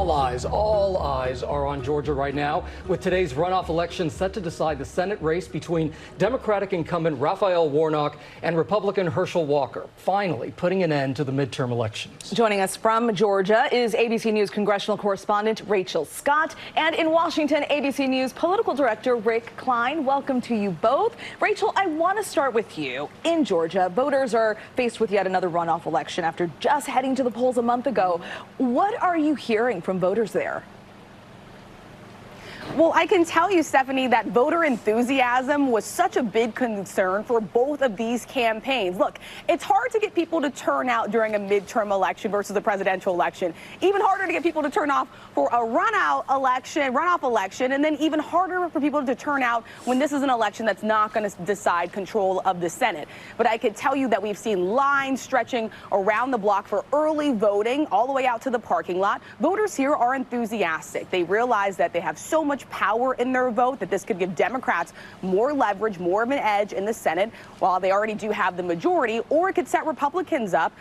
all eyes are on Georgia right now, with today's runoff election set to decide the Senate race between Democratic incumbent Raphael Warnock and Republican Herschel Walker, finally putting an end to the midterm elections. Joining us from Georgia is ABC News congressional correspondent Rachel Scott, and in Washington, ABC News political director Rick Klein. Welcome to you both. Rachel, I want to start with you. In Georgia, voters are faced with yet another runoff election after just heading to the polls a month ago. What are you hearing from voters there? Well, I can tell you, Stephanie, that voter enthusiasm was such a big concern for both of these campaigns. Look, it's hard to get people to turn out during a midterm election versus a presidential election. Even harder to get people to turn off for a runoff election, and then even harder for people to turn out when this is an election that's not going to decide control of the Senate. But I can tell you that we've seen lines stretching around the block for early voting all the way out to the parking lot. Voters here are enthusiastic. They realize that they have so much power in their vote that this could give Democrats more leverage, more of an edge in the Senate, while they already do have the majority, or it could set Republicans up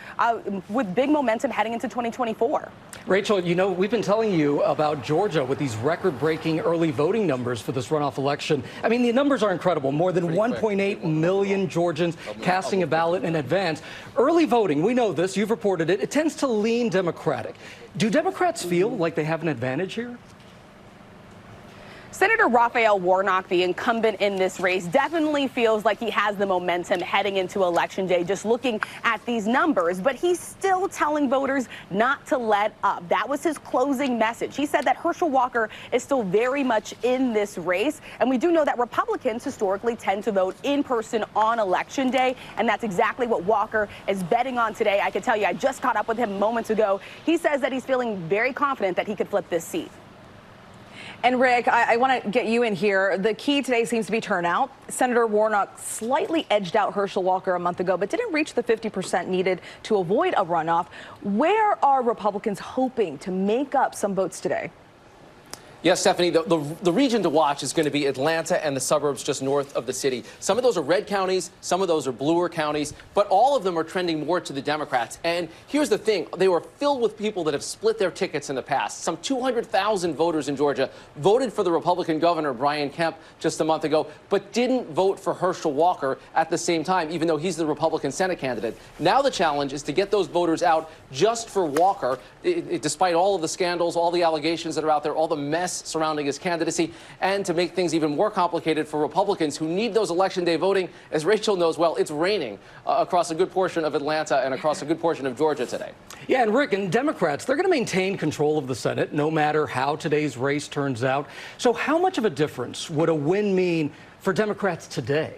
with big momentum heading into 2024. Rachel, you know, we've been telling you about Georgia with these record-breaking early voting numbers for this runoff election. I mean, the numbers are incredible. More than 1.8 million Georgians casting a ballot in advance. Early voting, we know this, you've reported it, it tends to lean Democratic. Do Democrats feel like they have an advantage here? Senator Raphael Warnock, the incumbent in this race, definitely feels like he has the momentum heading into Election Day, just looking at these numbers. But he's still telling voters not to let up. That was his closing message. He said that Herschel Walker is still very much in this race. And we do know that Republicans historically tend to vote in person on Election Day. And that's exactly what Walker is betting on today. I can tell you, I just caught up with him moments ago. He says that he's feeling very confident that he could flip this seat. And Rick, I want to get you in here. The key today seems to be turnout. Senator Warnock slightly edged out Herschel Walker a month ago, but didn't reach the 50% needed to avoid a runoff. Where are Republicans hoping to make up some votes today? Yes, Stephanie, the region to watch is going to be Atlanta and the suburbs just north of the city. Some of those are red counties, some of those are bluer counties, but all of them are trending more to the Democrats. And here's the thing, they were filled with people that have split their tickets in the past. Some 200,000 voters in Georgia voted for the Republican governor, Brian Kemp, just a month ago, but didn't vote for Herschel Walker at the same time, even though he's the Republican Senate candidate. Now the challenge is to get those voters out just for Walker, despite all of the scandals, all the allegations that are out there, all the mess surrounding his candidacy, and to make things even more complicated for Republicans who need those Election Day voting. As Rachel knows well, it's raining across a good portion of Atlanta and across a good portion of Georgia today. Yeah, and Rick, and Democrats, they're going to maintain control of the Senate no matter how today's race turns out. So how much of a difference would a win mean for Democrats today?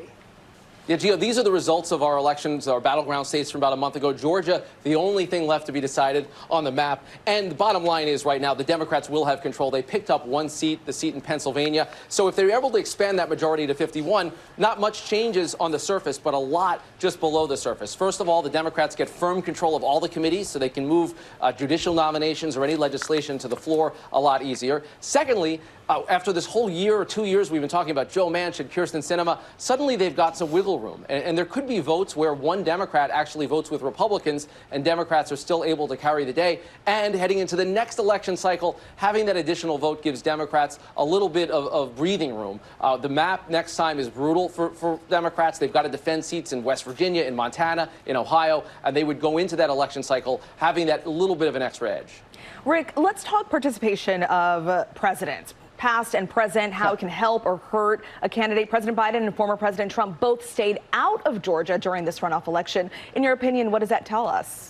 Yeah, Gio, these are the results of our elections, our battleground states from about a month ago. Georgia, the only thing left to be decided on the map. And the bottom line is right now, the Democrats will have control. They picked up one seat, the seat in Pennsylvania. So if they're able to expand that majority to 51, not much changes on the surface, but a lot just below the surface. First of all, the Democrats get firm control of all the committees, so they can move judicial nominations or any legislation to the floor a lot easier. Secondly, after this whole year or 2 years we've been talking about Joe Manchin, Kyrsten Sinema, suddenly they've got some wiggle room. And there could be votes where one Democrat actually votes with Republicans and Democrats are still able to carry the day. And heading into the next election cycle, having that additional vote gives Democrats a little bit of breathing room. The map next time is brutal for Democrats. They've got to defend seats in West Virginia, in Montana, in Ohio, and they would go into that election cycle having that little bit of an extra edge. Rick, let's talk participation of presidents. Past and present, how it can help or hurt a candidate. President Biden and former President Trump both stayed out of Georgia during this runoff election. In your opinion, what does that tell us?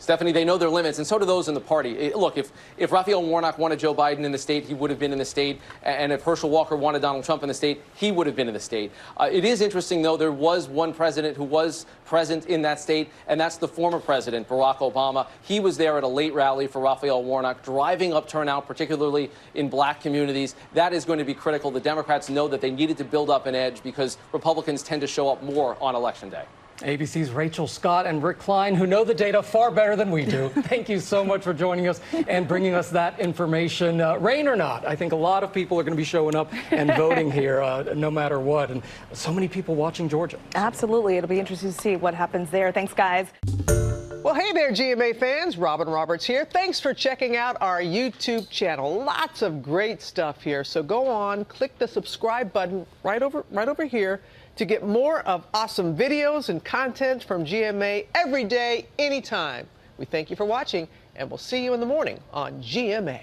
Stephanie, they know their limits, and so do those in the party. Look, if Raphael Warnock wanted Joe Biden in the state, he would have been in the state. And if Herschel Walker wanted Donald Trump in the state, he would have been in the state. It is interesting, though, there was one president who was present in that state, and that's the former president, Barack Obama. He was there at a late rally for Raphael Warnock, driving up turnout, particularly in black communities. That is going to be critical. The Democrats know that they needed to build up an edge because Republicans tend to show up more on Election Day. ABC's Rachel Scott and Rick Klein, who know the data far better than we do. Thank you so much for joining us and bringing us that information. Rain or not, I think a lot of people are going to be showing up and voting here no matter what. And so many people watching Georgia. Absolutely. It'll be interesting to see what happens there. Thanks, guys. Well, hey there, GMA fans. Robin Roberts here. Thanks for checking out our YouTube channel. Lots of great stuff here. So go on, click the subscribe button right over here to get more of awesome videos and content from GMA every day, anytime. We thank you for watching, and we'll see you in the morning on GMA.